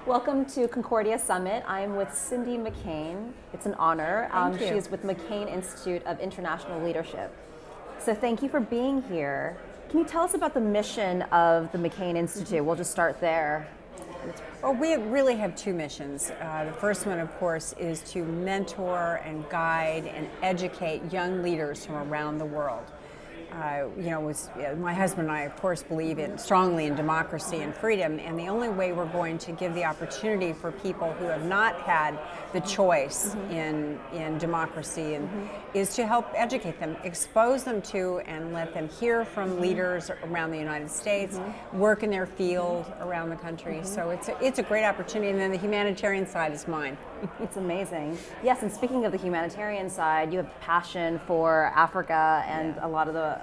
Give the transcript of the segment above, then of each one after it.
Welcome to Concordia Summit. I'm with Cindy McCain. It's an honor. Thank you. She is with McCain Institute of International Leadership. So thank you for being here. Can you tell us about the mission of the McCain Institute? We'll just start there. Well, we really have two missions. The first one, of course, is to mentor and guide and educate young leaders from around the world. My husband and I, of course, believe strongly in democracy and freedom, and the only way we're going to give the opportunity for people who have not had the choice in democracy is to help educate them, expose them to, and let them hear from leaders around the United States, work in their field around the country. So it's a great opportunity, and then the humanitarian side is mine. It's amazing. Yes, and speaking of the humanitarian side, you have passion for Africa and a lot of the,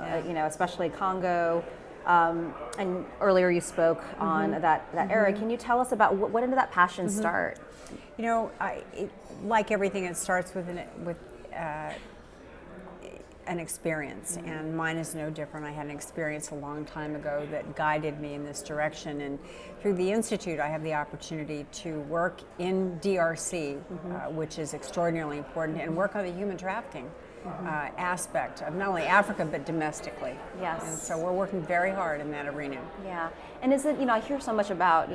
especially Congo. And earlier you spoke on that era. Can you tell us about when did that passion start? You know, like everything, it starts with an experience, and mine is no different. I had an experience a long time ago that guided me in this direction, and through the Institute I have the opportunity to work in DRC, which is extraordinarily important, and work on the human trafficking aspect of not only Africa but domestically. Yes. And so we're working very hard in that arena. Yeah. And is it, I hear so much about,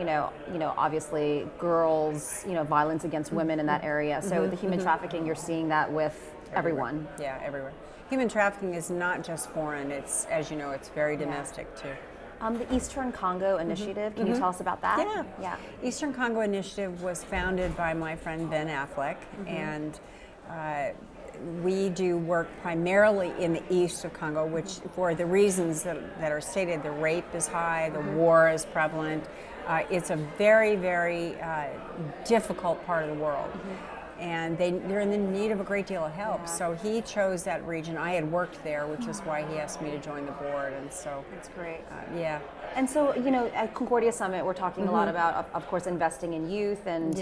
obviously girls, violence against women in that area. So the human trafficking, you're seeing that with everyone. Yeah, everywhere. Human trafficking is not just foreign, it's, as you know, it's very domestic too. The Eastern Congo Initiative, can you tell us about that? Yeah. Eastern Congo Initiative was founded by my friend Ben Affleck, and we do work primarily in the east of Congo, which for the reasons that are stated, the rape is high, the war is prevalent. It's a very, very difficult part of the world. And they're in the need of a great deal of help. So he chose that region. I had worked there, which is why he asked me to join the board. And so that's great. Yeah. And so, at Concordia Summit, we're talking a lot about, of course, investing in youth. And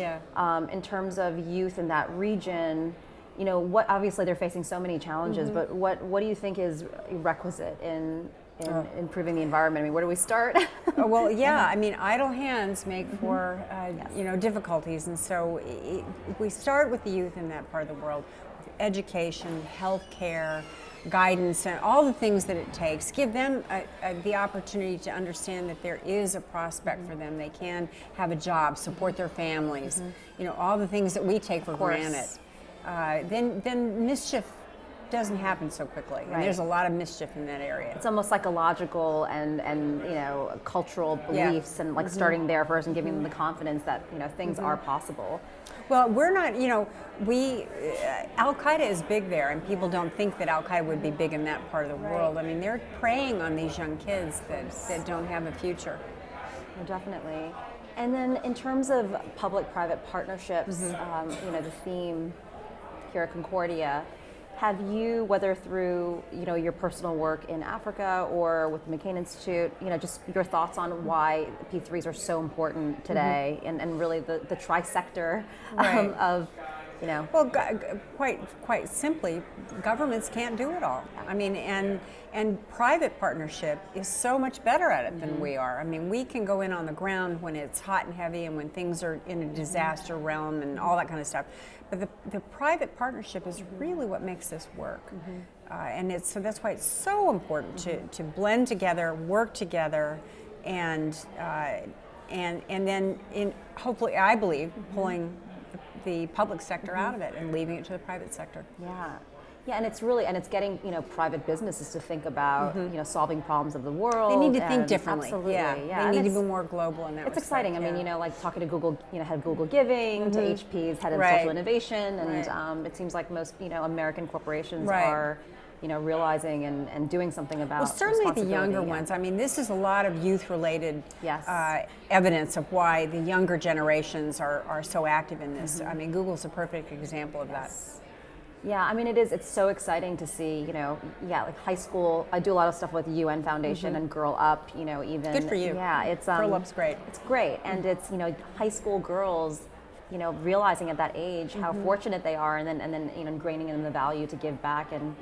in terms of youth in that region, what obviously they're facing so many challenges, but what do you think is requisite in improving the environment? I mean, where do we start? Well, yeah, I mean, idle hands make for, difficulties. And so we start with the youth in that part of the world, with education, healthcare, guidance, and all the things that it takes. Give them the opportunity to understand that there is a prospect for them. They can have a job, support their families, all the things that we take for granted. Then mischief doesn't happen so quickly, and there's a lot of mischief in that area. It's almost psychological and cultural beliefs, and like starting there first and giving them the confidence that things are possible. Well, we're not, Al-Qaeda is big there, and people don't think that Al-Qaeda would be big in that part of the world. I mean, they're preying on these young kids that don't have a future. Well, definitely. And then in terms of public-private partnerships, the theme here at Concordia, have you, whether through your personal work in Africa or with the McCain Institute, just your thoughts on why P3s are so important today, and really the trisector of Well, quite simply, governments can't do it all. I mean, and private partnership is so much better at it than we are. I mean, we can go in on the ground when it's hot and heavy and when things are in a disaster realm and all that kind of stuff. But the private partnership is really what makes this work. And so that's why it's so important to blend together, work together, and then hopefully, I believe, pulling the public sector out of it and leaving it to the private sector. Yeah, and it's getting private businesses to think about solving problems of the world. They need to think differently. Absolutely, They need to be more global in that respect. It's exciting. I mean, like talking to Google, head of Google Giving, to HP's head of social innovation, and it seems like most American corporations are realizing and doing something about. Well, certainly the younger ones. I mean, this is a lot of youth-related evidence of why the younger generations are so active in this. I mean, Google's a perfect example of that. Yeah, I mean, it's so exciting to see, like high school. I do a lot of stuff with the UN Foundation and Girl Up, even. Good for you. Yeah, it's Girl Up's great. It's great, and it's high school girls, realizing at that age how fortunate they are, and then ingraining in the value to give back and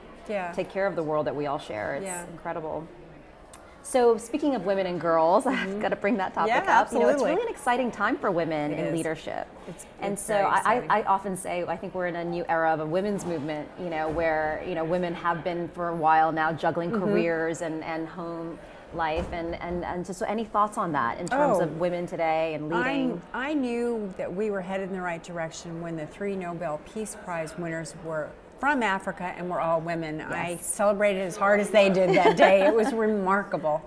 take care of the world that we all share. It's incredible. So speaking of women and girls, I've got to bring that topic Yeah, up. absolutely. It's really an exciting time for women It in is. leadership. It's So very I exciting. often say I think we're in a new era of a women's movement, where women have been for a while now juggling careers and home life, and just any thoughts on that in terms of women today and leading? I knew that we were headed in the right direction when the 3 Nobel Peace Prize winners were from Africa and were all women. Yes. I celebrated as hard as they did that day. It was remarkable.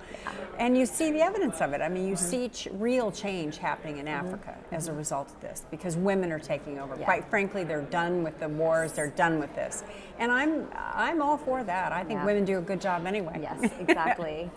And you see the evidence of it. I mean, you see real change happening in Africa as a result of this, because women are taking over. Yeah. Quite frankly, they're done with the wars. They're done with this. And I'm all for that. I think women do a good job anyway. Yes, exactly.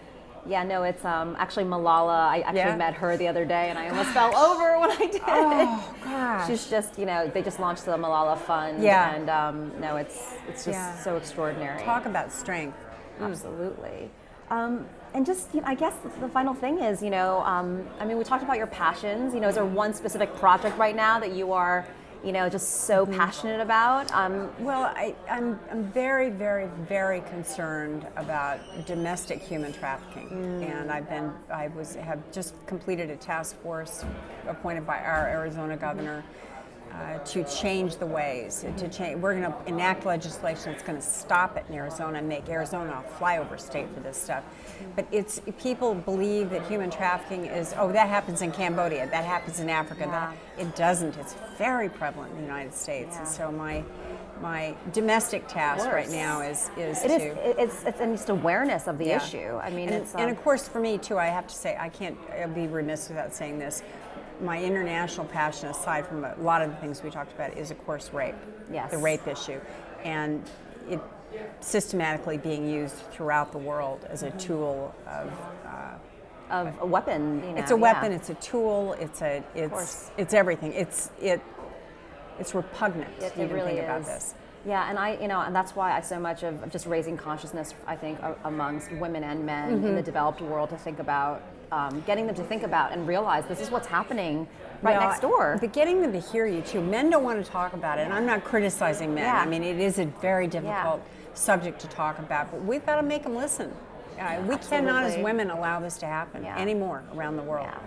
Yeah, no, it's actually Malala. I actually met her the other day, and I almost fell over when I did. Oh, gosh. She's just, they just launched the Malala Fund. Yeah. And no, it's just so extraordinary. Talk about strength. Absolutely. And just, I guess the final thing is, we talked about your passions. Is there one specific project right now that you are, just so passionate about? Well, I'm very, very, very concerned about domestic human trafficking, and have just completed a task force appointed by our Arizona governor to change the ways. We're going to enact legislation that's going to stop it in Arizona and make Arizona a flyover state for this stuff. But people believe that human trafficking is, that happens in Cambodia, that happens in Africa. Yeah. It doesn't. It's very prevalent in the United States. And so my domestic task right now is it's awareness of the issue. I mean, and of course for me too, I have to say, I'll be remiss without saying this. My international passion, aside from a lot of the things we talked about, is of course rape. Yes. The rape issue, and it systematically being used throughout the world as a tool of a weapon. It's a weapon. It's a tool. It's everything. It's repugnant to even really think about is. this. Yeah, and and that's why I so much of just raising consciousness, I think, amongst women and men in the developed world to think about, getting them to think about and realize this is what's happening next door. But getting them to hear you too. Men don't want to talk about it, and I'm not criticizing men. Yeah. I mean, it is a very difficult subject to talk about, but we've got to make them listen. We cannot, as women, allow this to happen anymore around the world. Yeah.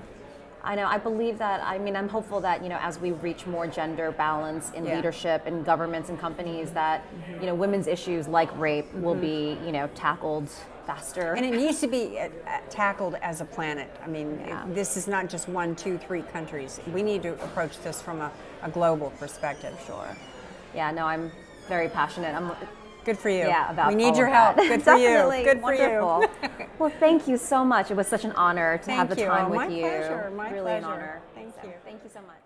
I know. I believe that. I mean, I'm hopeful that as we reach more gender balance in leadership in governments and companies, that women's issues like rape will be tackled faster. And it needs to be tackled as a planet. I mean, this is not just 1, 2, 3 countries. We need to approach this from a global perspective. Sure. Yeah. No, I'm very passionate. Good for you. Yeah, about we need all your of help. that. Good for you. Definitely. Good for Wonderful. you. Well, thank you so much. It was such an honor to have the time with My you. pleasure. My really pleasure. an honor. Thank you. Thank you so much.